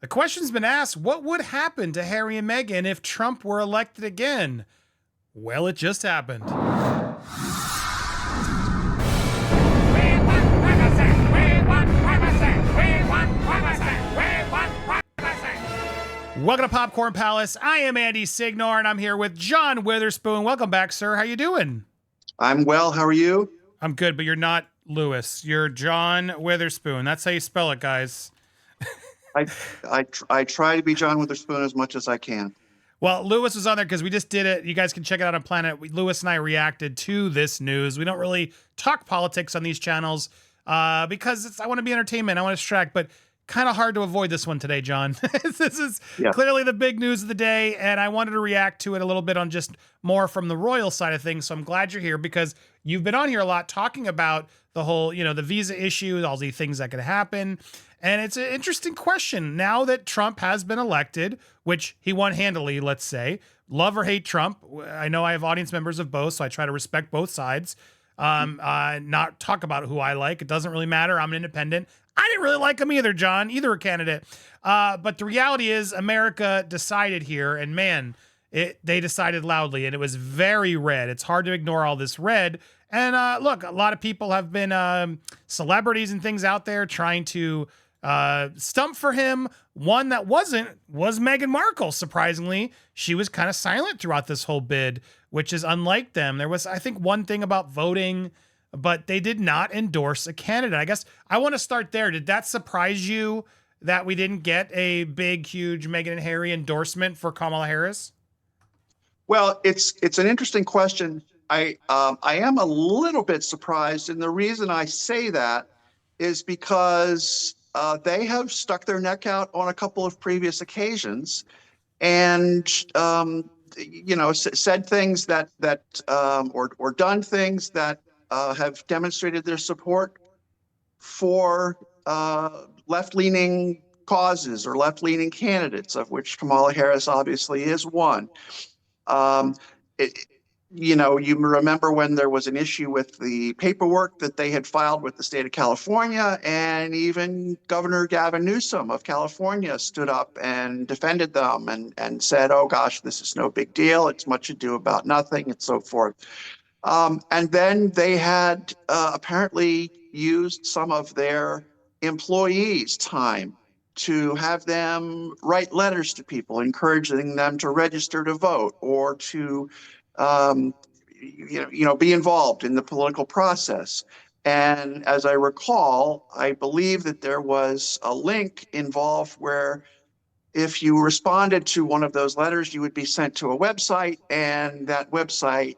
The question's been asked, what would happen to Harry and Meghan if Trump were elected again? Well, it just happened. Welcome to Popcorn Palace. I am Andy Signor, and I'm here with John Witherspoon. Welcome back, sir. How you doing? I'm well. How are you? I'm good, but you're not Lewis. You're John Witherspoon. That's how you spell it, guys. I try to be John Witherspoon as much as I can. Well, Lewis was on there because we just did it. You guys can check it out on Planet. Lewis and I reacted to this news. We don't really talk politics on these channels because I want to be entertainment. I want to distract, but kind of hard to avoid this one today, John. This is clearly the big news of the day, and I wanted to react to it a little bit on just more from the royal side of things. So I'm glad you're here because you've been on here a lot talking about the whole, the visa issue, all the things that could happen. And it's an interesting question. Now that Trump has been elected, which he won handily, let's say, love or hate Trump. I know I have audience members of both, so I try to respect both sides. Not talk about who I like. It doesn't really matter. I'm an independent. I didn't really like him either, John, either candidate. But the reality is America decided here, and man, they decided loudly, and it was very red. It's hard to ignore all this red. And look, a lot of people have been celebrities and things out there trying to stump for him. One that wasn't was Meghan Markle. Surprisingly, she was kind of silent throughout this whole bid, which is unlike them. There was, I think, one thing about voting, but they did not endorse a candidate. I guess I want to start there. Did that surprise you that we didn't get a big, huge Meghan and Harry endorsement for Kamala Harris? Well, it's an interesting question. I am a little bit surprised, and the reason I say that is because they have stuck their neck out on a couple of previous occasions, and said things that or done things that have demonstrated their support for left-leaning causes or left-leaning candidates, of which Kamala Harris obviously is one. You remember when there was an issue with the paperwork that they had filed with the state of California, and even Governor Gavin Newsom of California stood up and defended them and said, oh gosh, this is no big deal. It's much ado about nothing, and so forth. And then they had apparently used some of their employees' time to have them write letters to people, encouraging them to register to vote or to be involved in the political process. And as I recall, I believe that there was a link involved where if you responded to one of those letters, you would be sent to a website, and that website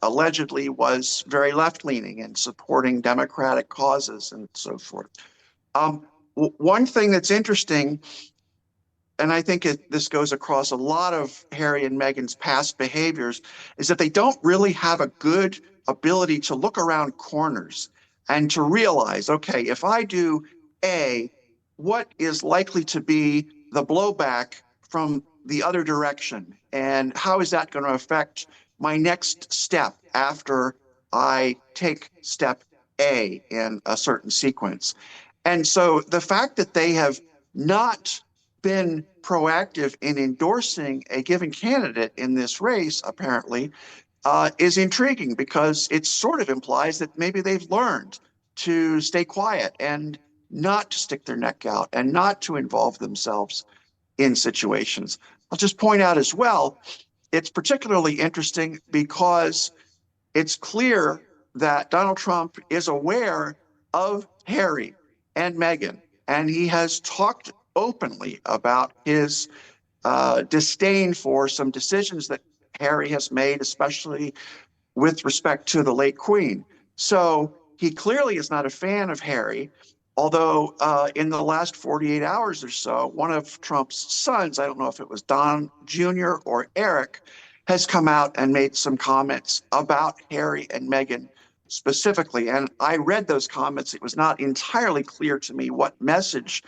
allegedly was very left-leaning and supporting Democratic causes and so forth. One thing that's interesting, and I think this goes across a lot of Harry and Meghan's past behaviors, is that they don't really have a good ability to look around corners and to realize, okay, if I do A, what is likely to be the blowback from the other direction? And how is that going to affect my next step after I take step A in a certain sequence? And so the fact that they have not been proactive in endorsing a given candidate in this race, apparently, is intriguing, because it sort of implies that maybe they've learned to stay quiet and not to stick their neck out and not to involve themselves in situations. I'll just point out as well, it's particularly interesting because it's clear that Donald Trump is aware of Harry and Meghan, and he has talked openly about his disdain for some decisions that Harry has made, especially with respect to the late Queen. So he clearly is not a fan of Harry, although in the last 48 hours or so, one of Trump's sons, I don't know if it was Don Jr. or Eric, has come out and made some comments about Harry and Meghan specifically. And I read those comments. It was not entirely clear to me what message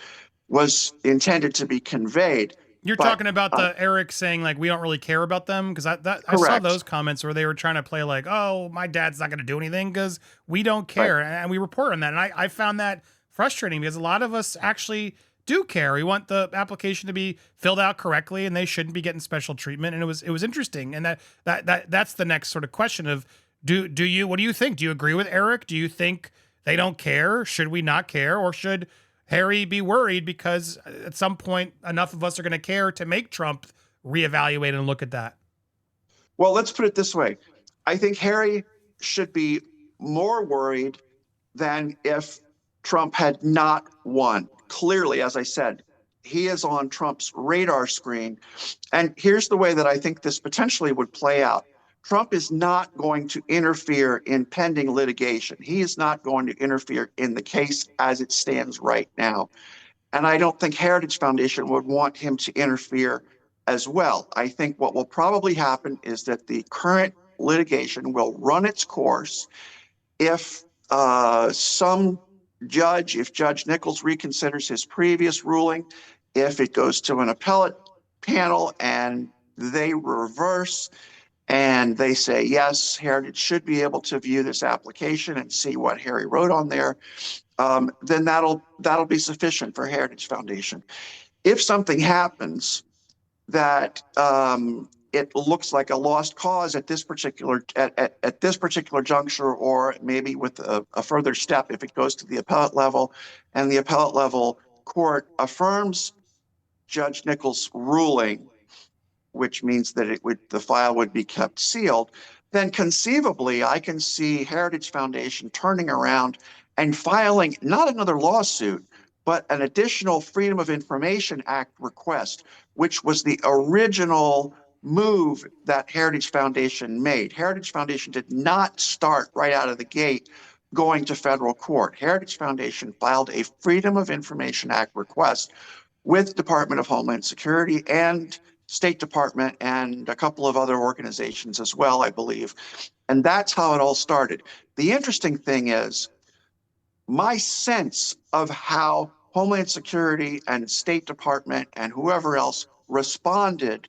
was intended to be conveyed. You're talking about the Eric saying, like, we don't really care about them? Because I saw those comments where they were trying to play like, oh, my dad's not going to do anything because we don't care. Right. And we report on that. And I found that frustrating because a lot of us actually do care. We want the application to be filled out correctly, and they shouldn't be getting special treatment. And it was interesting. And that's the next sort of question of do you, what do you think? Do you agree with Eric? Do you think they don't care? Should we not care, or should Harry be worried because at some point enough of us are going to care to make Trump reevaluate and look at that? Well, let's put it this way. I think Harry should be more worried than if Trump had not won. Clearly, as I said, he is on Trump's radar screen. And here's the way that I think this potentially would play out. Trump is not going to interfere in pending litigation. He is not going to interfere in the case as it stands right now. And I don't think Heritage Foundation would want him to interfere as well. I think what will probably happen is that the current litigation will run its course. If some judge, if Judge Nichols reconsiders his previous ruling, if it goes to an appellate panel and they reverse and they say, yes, Heritage should be able to view this application and see what Harry wrote on there, then that'll be sufficient for Heritage Foundation. If something happens that it looks like a lost cause at this particular juncture, or maybe with a further step, if it goes to the appellate level and the appellate level court affirms Judge Nichols' ruling, which means that the file would be kept sealed, then conceivably I can see Heritage Foundation turning around and filing not another lawsuit, but an additional Freedom of Information Act request, which was the original move that Heritage Foundation made. Heritage Foundation did not start right out of the gate going to federal court. Heritage Foundation filed a Freedom of Information Act request with Department of Homeland Security and State Department and a couple of other organizations as well, I believe. And that's how it all started. The interesting thing is, my sense of how Homeland Security and State Department and whoever else responded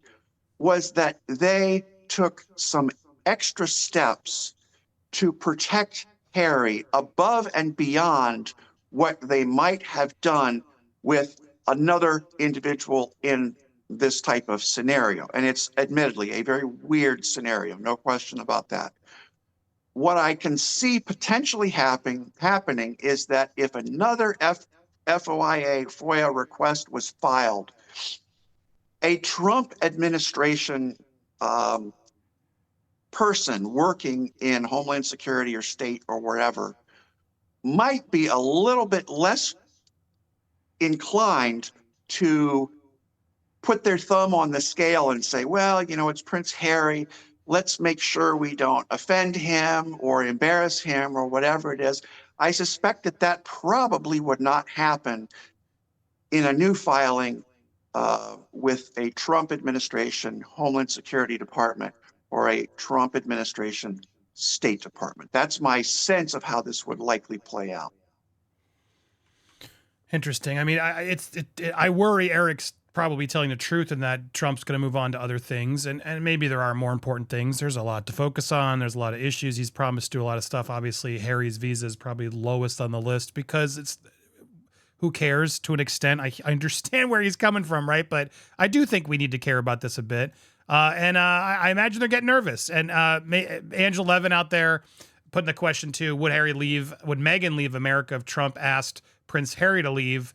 was that they took some extra steps to protect Harry above and beyond what they might have done with another individual in this type of scenario. And it's admittedly a very weird scenario, no question about that. What I can see potentially happening is that if another FOIA request was filed, a Trump administration person working in Homeland Security or state or wherever might be a little bit less inclined to put their thumb on the scale and say, well, it's Prince Harry. Let's make sure we don't offend him or embarrass him or whatever it is. I suspect that probably would not happen in a new filing with a Trump administration Homeland Security Department or a Trump administration State Department. That's my sense of how this would likely play out. Interesting. I mean, I worry Eric's probably telling the truth and that Trump's going to move on to other things. And maybe there are more important things. There's a lot to focus on. There's a lot of issues. He's promised to do a lot of stuff. Obviously, Harry's visa is probably lowest on the list because who cares to an extent. I understand where he's coming from, right? But I do think we need to care about this a bit. I imagine they're getting nervous. And Angela Levin out there putting the question too, would Meghan leave America if Trump asked Prince Harry to leave?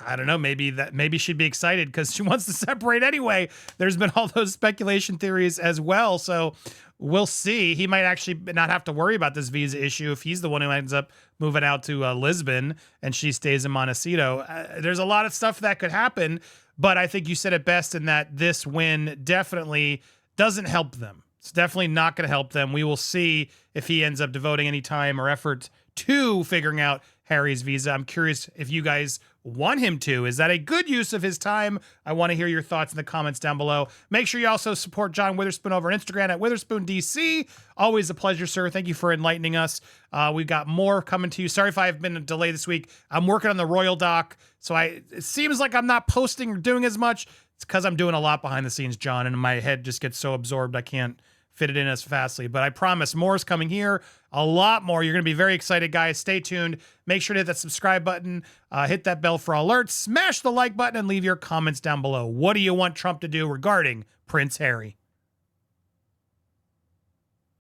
I don't know. Maybe she'd be excited because she wants to separate anyway. There's been all those speculation theories as well. So we'll see. He might actually not have to worry about this visa issue if he's the one who ends up moving out to Lisbon and she stays in Montecito. There's a lot of stuff that could happen, but I think you said it best in that this win definitely doesn't help them. It's definitely not going to help them. We will see if he ends up devoting any time or effort to figuring out Harry's visa. I'm curious if you guys want him to. Is that a good use of his time? I want to hear your thoughts in the comments down below. Make sure you also support John Witherspoon over on Instagram at WitherspoonDC. Always a pleasure, sir. Thank you for enlightening us. We've got more coming to you. Sorry if I've been a delay this week. I'm working on the Royal Doc, so it seems like I'm not posting or doing as much. It's because I'm doing a lot behind the scenes, John, and my head just gets so absorbed I can't fit it in as fastly. But I promise more is coming here, a lot more. You're going to be very excited, guys. Stay tuned. Make sure to hit that subscribe button, hit that bell for alerts, smash the like button, and leave your comments down below. What do you want Trump to do regarding Prince Harry?